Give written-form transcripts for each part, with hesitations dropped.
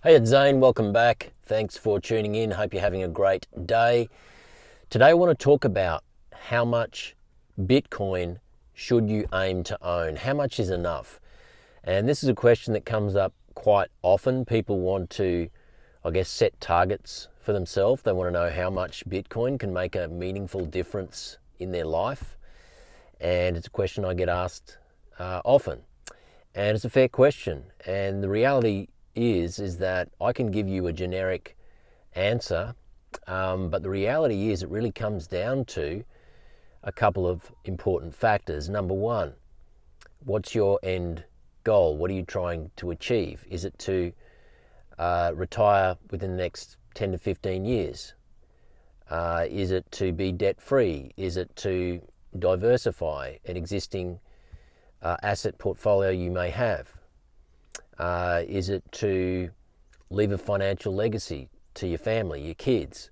Hey, it's Zane. Welcome back. Thanks for tuning in. Hope you're having a great day. Today I want to talk about how much Bitcoin should you aim to own? How much is enough? And this is a question that comes up quite often. People want to, set targets for themselves. They want to know how much Bitcoin can make a meaningful difference in their life. And it's a question I get asked often. And it's a fair question. And the reality is that I can give you a generic answer, but the reality is it really comes down to a couple of important factors. Number one, what's your end goal? What are you trying to achieve? Is it to retire within the next 10 to 15 years? Is it to be debt-free? Is it to diversify an existing asset portfolio you may have? Is it to leave a financial legacy to your family, your kids?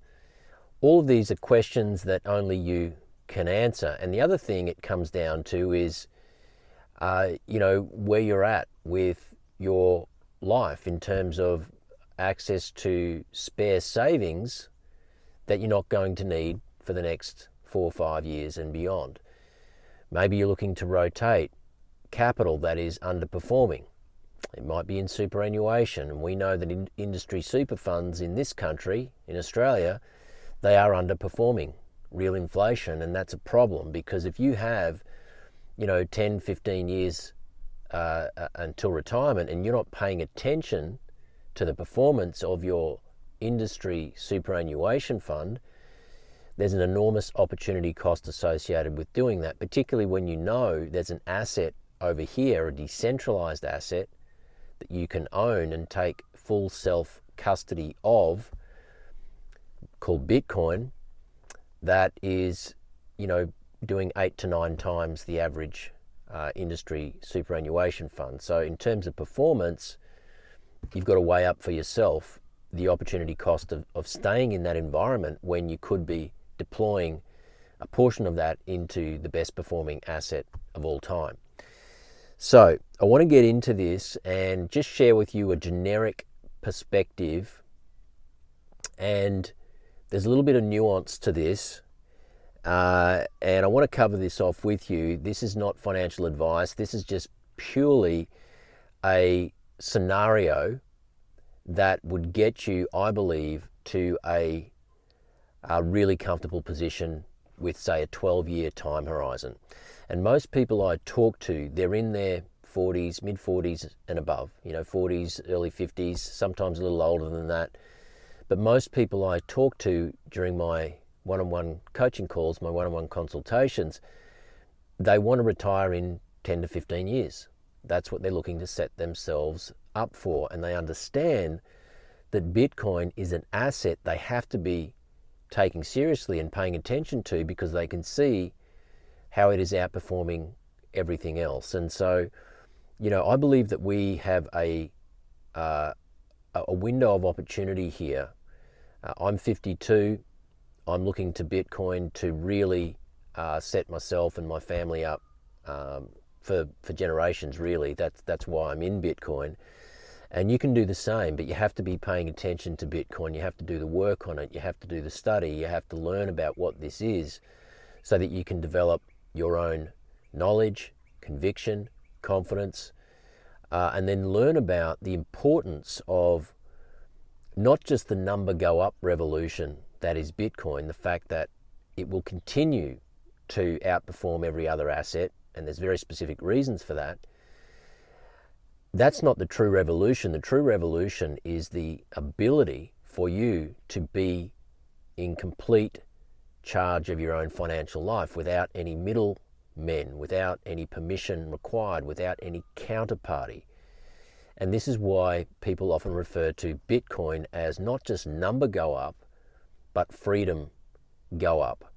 All of these are questions that only you can answer. And the other thing it comes down to is, where you're at with your life in terms of access to spare savings that you're not going to need for the next 4 or 5 years and beyond. Maybe you're looking to rotate capital that is underperforming. It might be in superannuation, and we know that in industry super funds in this country, in Australia, they are underperforming real inflation, and that's a problem because if you have, 10, 15 years until retirement and you're not paying attention to the performance of your industry superannuation fund, there's an enormous opportunity cost associated with doing that, particularly when you know there's an asset over here, a decentralized asset that you can own and take full self-custody of, called Bitcoin, that is, doing 8 to 9 times the average industry superannuation fund. So in terms of performance, you've got to weigh up for yourself the opportunity cost of staying in that environment when you could be deploying a portion of that into the best performing asset of all time. So I want to get into this and just share with you a generic perspective, and there's a little bit of nuance to this, and I want to cover this off with you. This is not financial advice. This is just purely a scenario that would get you, I believe, to a really comfortable position with, say, a 12-year time horizon. And most people I talk to, they're in their 40s, mid-40s and above, 40s, early 50s, sometimes a little older than that. But most people I talk to during my one-on-one coaching calls, my one-on-one consultations, they want to retire in 10 to 15 years. That's what they're looking to set themselves up for. And they understand that Bitcoin is an asset they have to be taking seriously and paying attention to because they can see how it is outperforming everything else. And so, I believe that we have a window of opportunity here. I'm 52. I'm looking to Bitcoin to really set myself and my family up for generations, really. That's why I'm in Bitcoin. And you can do the same, but you have to be paying attention to Bitcoin. You have to do the work on it. You have to do the study. You have to learn about what this is so that you can develop your own knowledge, conviction, confidence, and then learn about the importance of not just the number go up revolution that is Bitcoin, the fact that it will continue to outperform every other asset, and there's very specific reasons for that. That's not the true revolution. The true revolution is the ability for you to be in complete charge of your own financial life without any middlemen, without any permission required, without any counterparty. And this is why people often refer to Bitcoin as not just number go up, but freedom go up.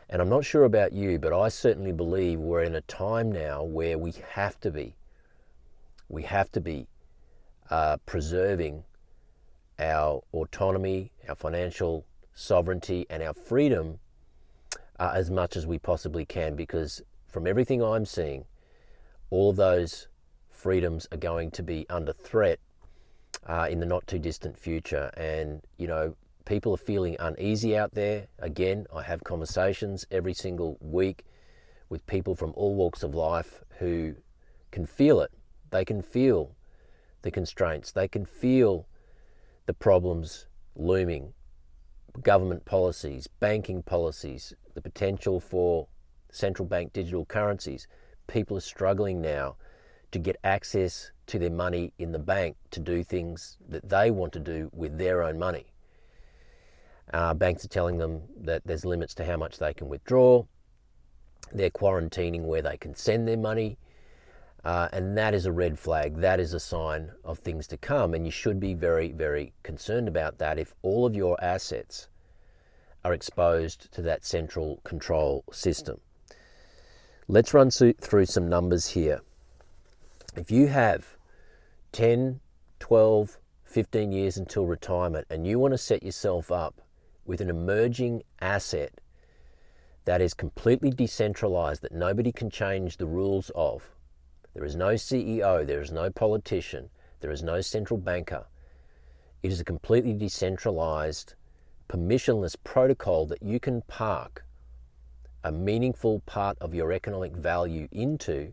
And I'm not sure about you, but I certainly believe we're in a time now where we have to be preserving our autonomy, our financial sovereignty, and our freedom as much as we possibly can, because from everything I'm seeing, all of those freedoms are going to be under threat in the not too distant future. And, you know, people are feeling uneasy out there. Again, I have conversations every single week with people from all walks of life who can feel it. They can feel the constraints. They can feel the problems looming. Government policies, banking policies, the potential for central bank digital currencies. People are struggling now to get access to their money in the bank to do things that they want to do with their own money. Banks are telling them that there's limits to how much they can withdraw. They're quarantining where they can send their money. And that is a red flag. That is a sign of things to come. And you should be very, very concerned about that if all of your assets are exposed to that central control system. Let's run through some numbers here. If you have 10, 12, 15 years until retirement and you want to set yourself up with an emerging asset that is completely decentralized, that nobody can change the rules of, there is no CEO, there is no politician, there is no central banker. It is a completely decentralized, permissionless protocol that you can park a meaningful part of your economic value into,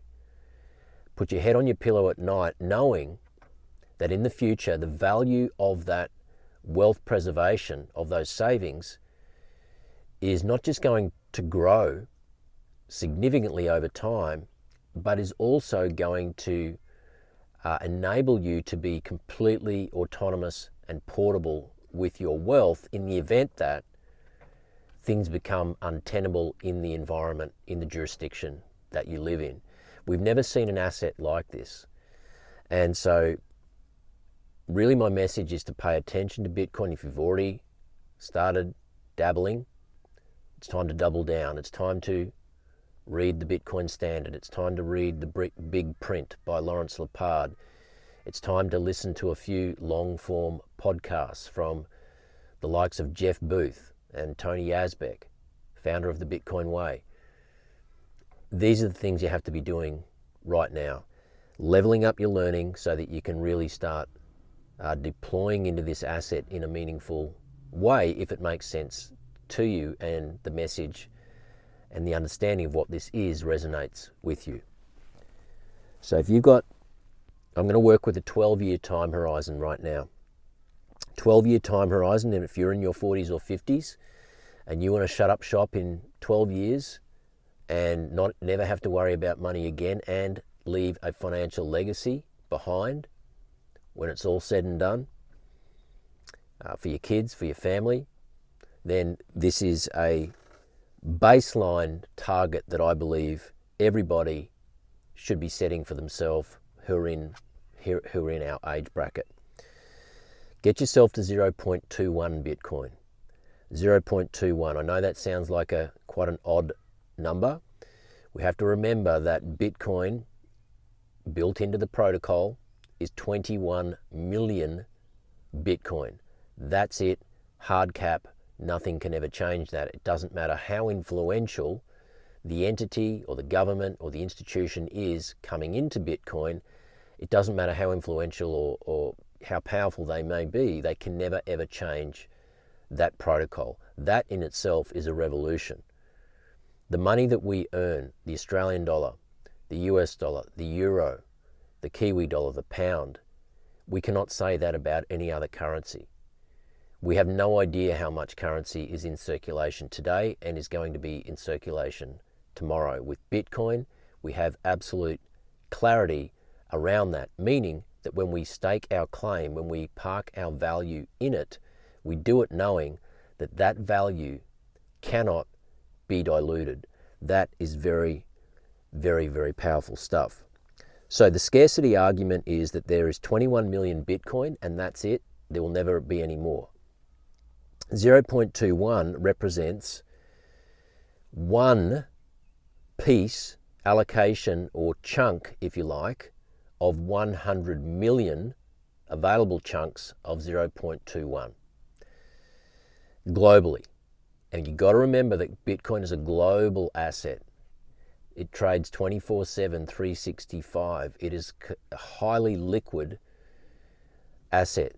put your head on your pillow at night knowing that in the future the value of that wealth preservation, of those savings, is not just going to grow significantly over time, but is also going to enable you to be completely autonomous and portable with your wealth in the event that things become untenable in the environment, in the jurisdiction that you live in. We've never seen an asset like this. And so really my message is to pay attention to Bitcoin. If you've already started dabbling, it's time to double down. It's time to read the Bitcoin Standard. It's time to read the Big Print by Lawrence Lepard. It's time to listen to a few long-form podcasts from the likes of Jeff Booth and Tony Yazbek, founder of the Bitcoin Way. These are the things you have to be doing right now. Leveling up your learning so that you can really start deploying into this asset in a meaningful way if it makes sense to you and the message and the understanding of what this is resonates with you. So if you've got, I'm going to work with a 12-year time horizon right now. 12-year time horizon, and if you're in your 40s or 50s and you want to shut up shop in 12 years and never have to worry about money again and leave a financial legacy behind when it's all said and done, for your kids, for your family, then this is a baseline target that I believe everybody should be setting for themselves who are in our age bracket. Get yourself to 0.21 Bitcoin. 0.21. I know that sounds like quite an odd number. We have to remember that Bitcoin, built into the protocol, is 21 million Bitcoin. That's it, hard cap. Nothing can ever change that. It doesn't matter how influential the entity or the government or the institution is coming into Bitcoin. It doesn't matter how influential or how powerful they may be. They can never ever change that protocol. That in itself is a revolution. The money that we earn, the Australian dollar, the US dollar, the euro, the Kiwi dollar, the pound, we cannot say that about any other currency. We have no idea how much currency is in circulation today and is going to be in circulation tomorrow. With Bitcoin, we have absolute clarity around that, meaning that when we stake our claim, when we park our value in it, we do it knowing that that value cannot be diluted. That is very, very, very powerful stuff. So the scarcity argument is that there is 21 million Bitcoin and that's it. There will never be any more. 0.21 represents one piece, allocation or chunk, if you like, of 100 million available chunks of 0.21 globally. And you've got to remember that Bitcoin is a global asset. It trades 24/7, 365. It is a highly liquid asset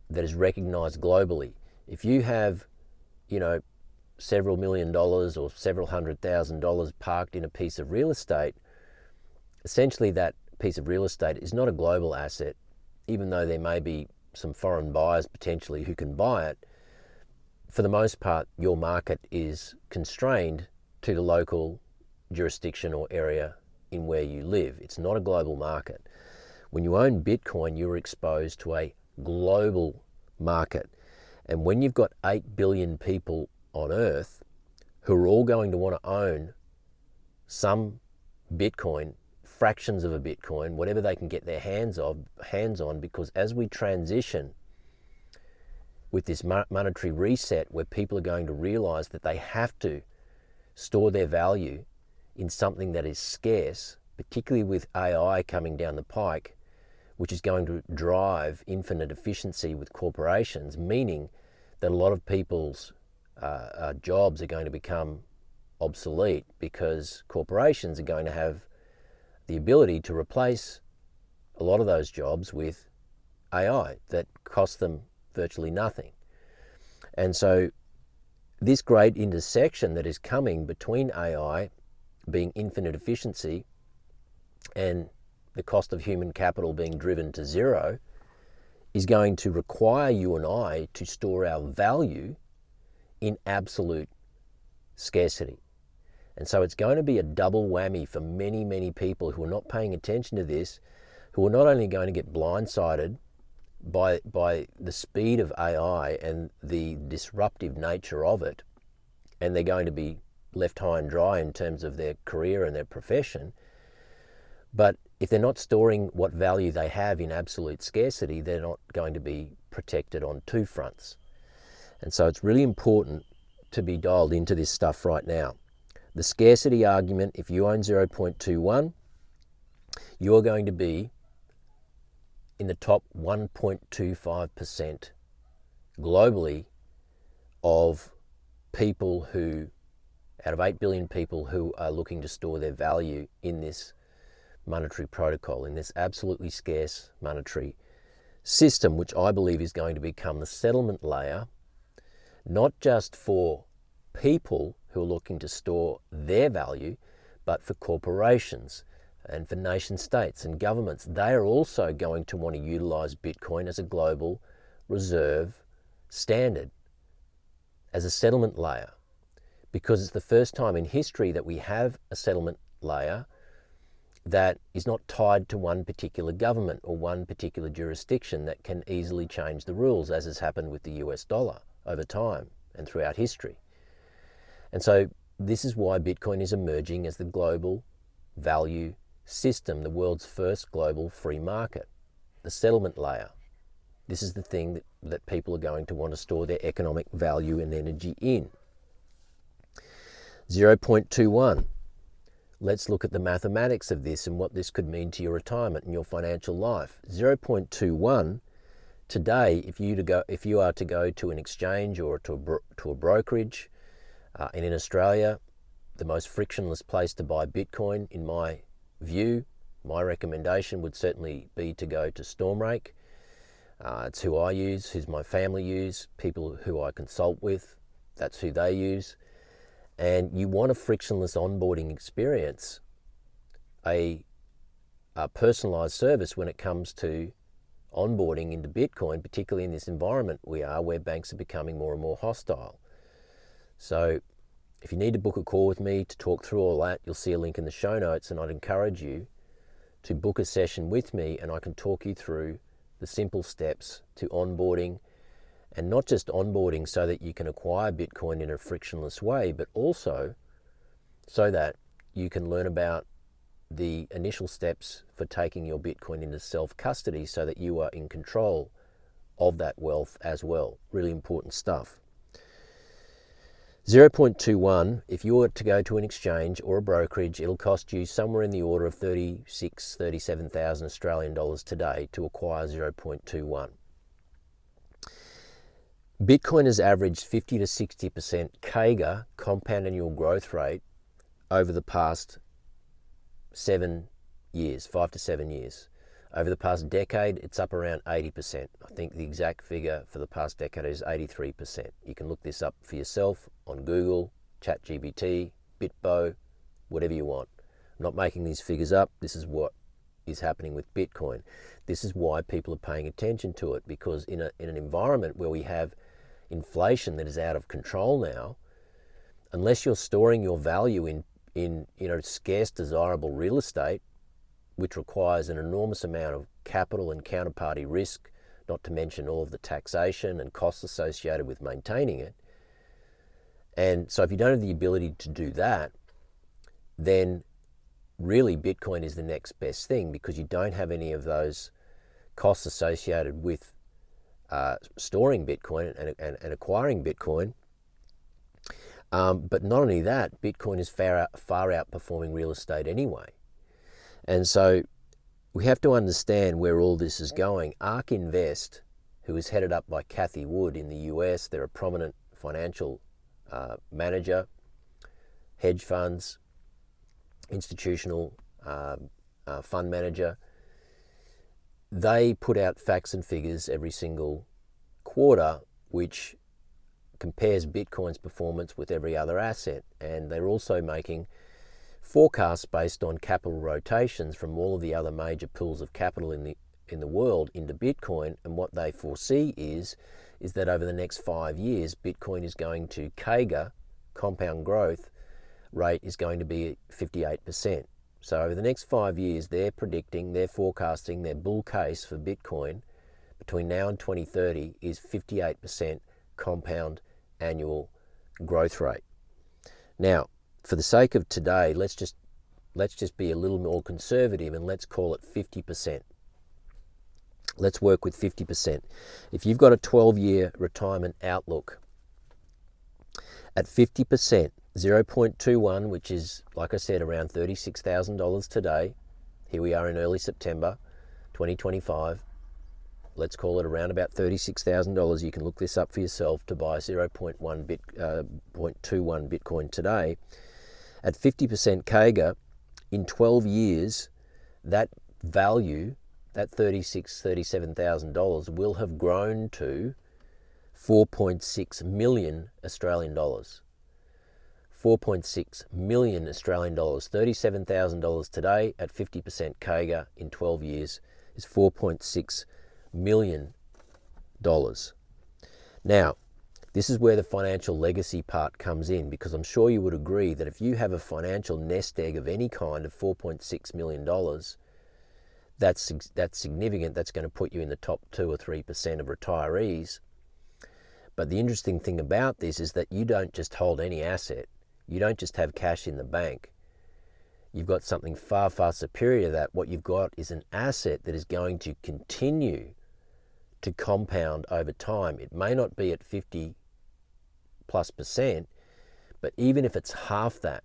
that is recognized globally. If you have, several $1,000,000 or several $100,000 parked in a piece of real estate, essentially that piece of real estate is not a global asset, even though there may be some foreign buyers potentially who can buy it. For the most part, your market is constrained to the local jurisdiction or area in where you live. It's not a global market. When you own Bitcoin, you're exposed to a global market. And when you've got 8 billion people on Earth who are all going to want to own some Bitcoin, fractions of a Bitcoin, whatever they can get their hands on, because as we transition with this monetary reset, where people are going to realize that they have to store their value in something that is scarce, particularly with AI coming down the pike, which is going to drive infinite efficiency with corporations, meaning that a lot of people's jobs are going to become obsolete because corporations are going to have the ability to replace a lot of those jobs with AI that cost them virtually nothing. And so this great intersection that is coming between AI being infinite efficiency and the cost of human capital being driven to zero is going to require you and I to store our value in absolute scarcity. And so it's going to be a double whammy for many, many people who are not paying attention to this, who are not only going to get blindsided by the speed of AI and the disruptive nature of it, and they're going to be left high and dry in terms of their career and their profession. But if they're not storing what value they have in absolute scarcity, they're not going to be protected on two fronts. And so it's really important to be dialed into this stuff right now. The scarcity argument, if you own 0.21, you're going to be in the top 1.25% globally of people who, out of 8 billion people who are looking to store their value in this monetary protocol, in this absolutely scarce monetary system, which I believe is going to become the settlement layer, not just for people who are looking to store their value, but for corporations and for nation states and governments. They are also going to want to utilize Bitcoin as a global reserve standard, as a settlement layer, because it's the first time in history that we have a settlement layer that is not tied to one particular government or one particular jurisdiction that can easily change the rules, as has happened with the US dollar over time and throughout history. And so this is why Bitcoin is emerging as the global value system, the world's first global free market, the settlement layer. This is the thing that people are going to want to store their economic value and energy in. 0.21. Let's look at the mathematics of this and what this could mean to your retirement and your financial life. 0.21 today, if you are to go to an exchange or to a brokerage, and in Australia, the most frictionless place to buy Bitcoin, in my view, my recommendation would certainly be to go to Stormrake. It's who I use, who's my family use, people who I consult with, that's who they use. And you want a frictionless onboarding experience, a personalized service when it comes to onboarding into Bitcoin, particularly in this environment we are, where banks are becoming more and more hostile. So if you need to book a call with me to talk through all that, you'll see a link in the show notes, and I'd encourage you to book a session with me, and I can talk you through the simple steps to onboarding, and not just onboarding so that you can acquire Bitcoin in a frictionless way, but also so that you can learn about the initial steps for taking your Bitcoin into self-custody so that you are in control of that wealth as well. Really important stuff. 0.21, if you were to go to an exchange or a brokerage, it'll cost you somewhere in the order of 36,000, 37,000 Australian dollars today to acquire 0.21. Bitcoin has averaged 50 to 60% CAGR, compound annual growth rate, over the past 7 years, 5 to 7 years. Over the past decade, it's up around 80%. I think the exact figure for the past decade is 83%. You can look this up for yourself on Google, ChatGPT, Bitbo, whatever you want. I'm not making these figures up. This is what is happening with Bitcoin. This is why people are paying attention to it, because in an environment where we have inflation that is out of control now, unless you're storing your value in scarce, desirable real estate, which requires an enormous amount of capital and counterparty risk, not to mention all of the taxation and costs associated with maintaining it. And so if you don't have the ability to do that, then really Bitcoin is the next best thing, because you don't have any of those costs associated with storing Bitcoin and acquiring Bitcoin. But not only that, Bitcoin is far outperforming real estate anyway. And so we have to understand where all this is going. ARK Invest, who is headed up by Cathie Wood in the US, they're a prominent financial manager, hedge funds, institutional fund manager. They put out facts and figures every single quarter, which compares Bitcoin's performance with every other asset. And they're also making forecasts based on capital rotations from all of the other major pools of capital in the world into Bitcoin. And what they foresee is that over the next 5 years, Bitcoin is going to CAGR, compound growth rate, is going to be 58%. So over the next 5 years, they're forecasting their bull case for Bitcoin between now and 2030 is 58% compound annual growth rate. Now, for the sake of today, let's just be a little more conservative and let's call it 50%. Let's work with 50%. If you've got a 12-year retirement outlook, at 50%, 0.21, which is, like I said, around $36,000 today. Here we are in early September 2025. Let's call it around about $36,000. You can look this up for yourself to buy 0.21 Bitcoin today. At 50% CAGR, in 12 years, that value, that $37,000 will have grown to 4.6 million Australian dollars. 4.6 million Australian dollars. $37,000 today at 50% CAGR in 12 years is $4.6 million. Now, this is where the financial legacy part comes in, because I'm sure you would agree that if you have a financial nest egg of any kind of $4.6 million, that's significant. That's going to put you in the top 2 or 3% of retirees. But the interesting thing about this is that you don't just hold any asset. You don't just have cash in the bank. You've got something far, far superior to that. What you've got is an asset that is going to continue to compound over time. It may not be at 50+%, but even if it's half that,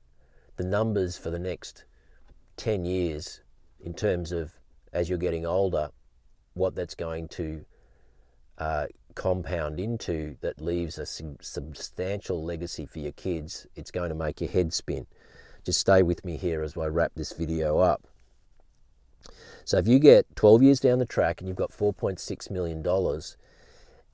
the numbers for the next 10 years in terms of, as you're getting older, what that's going to compound into, that leaves a substantial legacy for your kids, it's going to make your head spin. Just stay with me here as I wrap this video up. So if you get 12 years down the track and you've got $4.6 million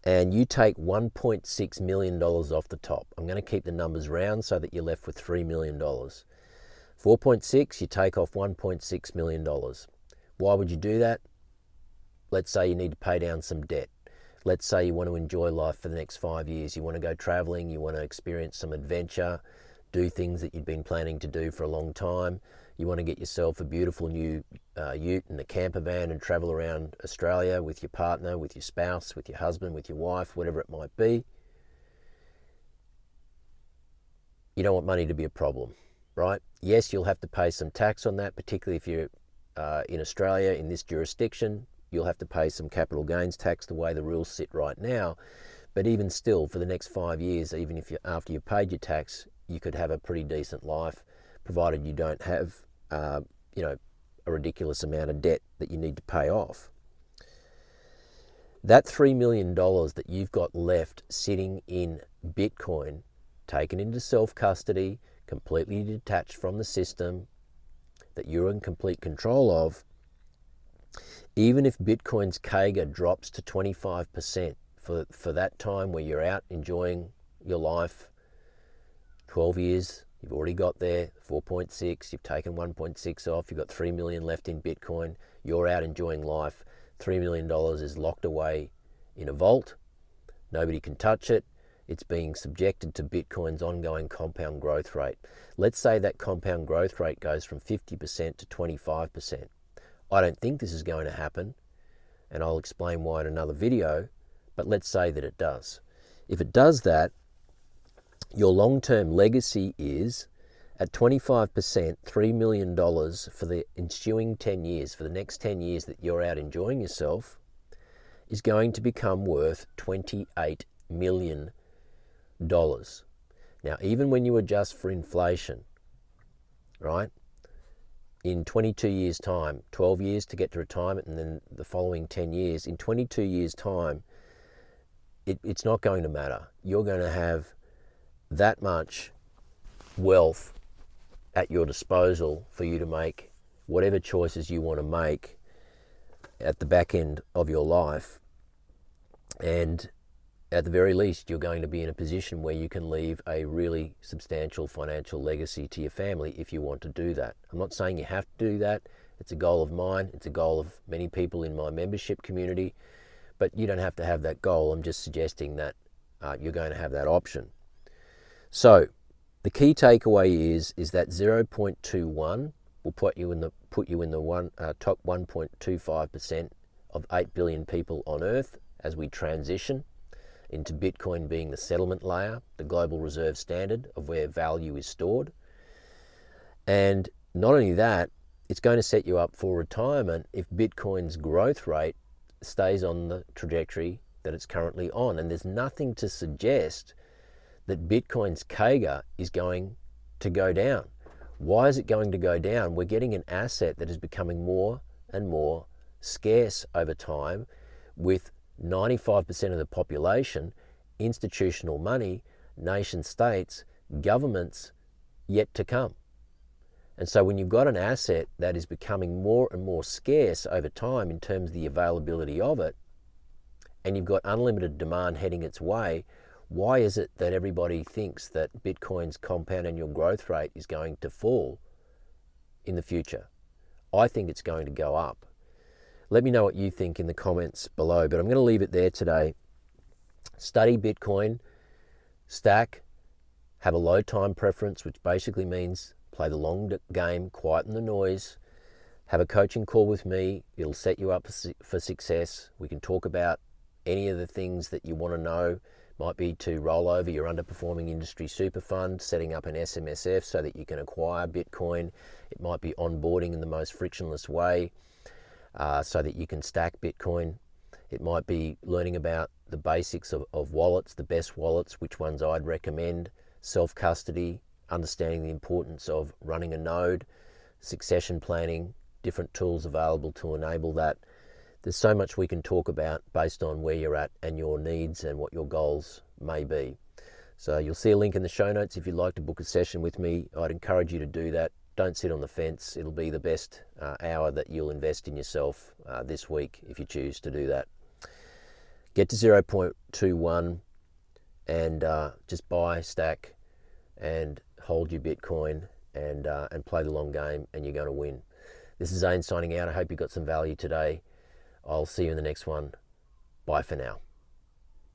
and you take $1.6 million off the top, I'm going to keep the numbers round so that you're left with $3 million. 4.6, you take off $1.6 million. Why would you do that? Let's say you need to pay down some debt. Let's say you want to enjoy life for the next 5 years. You want to go traveling, you want to experience some adventure, do things that you've been planning to do for a long time. You want to get yourself a beautiful new ute and a camper van and travel around Australia with your partner, with your spouse, with your husband, with your wife, whatever it might be. You don't want money to be a problem, right? Yes, you'll have to pay some tax on that, particularly if you're in Australia, in this jurisdiction. You'll have to pay some capital gains tax the way the rules sit right now. But even still, for the next 5 years, even if after you've paid your tax, you could have a pretty decent life, provided you don't have, a ridiculous amount of debt that you need to pay off. That $3 million that you've got left sitting in Bitcoin, taken into self-custody, completely detached from the system, that you're in complete control of, Even if Bitcoin's CAGR drops to 25% for that time where you're out enjoying your life, 12 years, you've already got there, 4.6, you've taken 1.6 off, you've got 3 million left in Bitcoin, you're out enjoying life, $3 million is locked away in a vault, nobody can touch it, it's being subjected to Bitcoin's ongoing compound growth rate. Let's say that compound growth rate goes from 50% to 25%. I don't think this is going to happen, and I'll explain why in another video, but let's say that it does. If it does that, your long-term legacy is, at 25%, $3 million for the ensuing 10 years, for the next 10 years that you're out enjoying yourself, is going to become worth $28 million. Now, even when you adjust for inflation, right, in 22 years' time, 12 years to get to retirement, and then the following 10 years, in 22 years' time, it's not going to matter. You're going to have that much wealth at your disposal for you to make whatever choices you want to make at the back end of your life. And at the very least, you're going to be in a position where you can leave a really substantial financial legacy to your family if you want to do that. I'm not saying you have to do that. It's a goal of mine. It's a goal of many people in my membership community. But you don't have to have that goal. I'm just suggesting that you're going to have that option. So the key takeaway is that 0.21 will put you in the top 1.25% of 8 billion people on Earth as we transition into Bitcoin being the settlement layer, the global reserve standard of where value is stored. And not only that, it's going to set you up for retirement if Bitcoin's growth rate stays on the trajectory that it's currently on. And there's nothing to suggest that Bitcoin's CAGR is going to go down. Why is it going to go down? We're getting an asset that is becoming more and more scarce over time, with 95% of the population, institutional money, nation states, governments yet to come. And so when you've got an asset that is becoming more and more scarce over time in terms of the availability of it, and you've got unlimited demand heading its way, why is it that everybody thinks that Bitcoin's compound annual growth rate is going to fall in the future? I think it's going to go up. Let me know what you think in the comments below, but I'm going to leave it there today. Study Bitcoin, stack, have a low time preference, which basically means play the long game, quieten the noise, have a coaching call with me. It'll set you up for success. We can talk about any of the things that you want to know. Might be to roll over your underperforming industry super fund, setting up an SMSF so that you can acquire Bitcoin. It might be onboarding in the most frictionless way, so that you can stack Bitcoin. It might be learning about the basics of wallets, the best wallets, which ones I'd recommend, self-custody, understanding the importance of running a node, succession planning, different tools available to enable that. There's so much we can talk about based on where you're at and your needs and what your goals may be. So you'll see a link in the show notes if you'd like to book a session with me. I'd encourage you to do that. Don't sit on the fence. It'll be the best hour that you'll invest in yourself this week if you choose to do that. Get to 0.21 and just buy, stack, and hold your Bitcoin and play the long game, and you're going to win. This is Zane signing out. I hope you got some value today. I'll see you in the next one. Bye for now.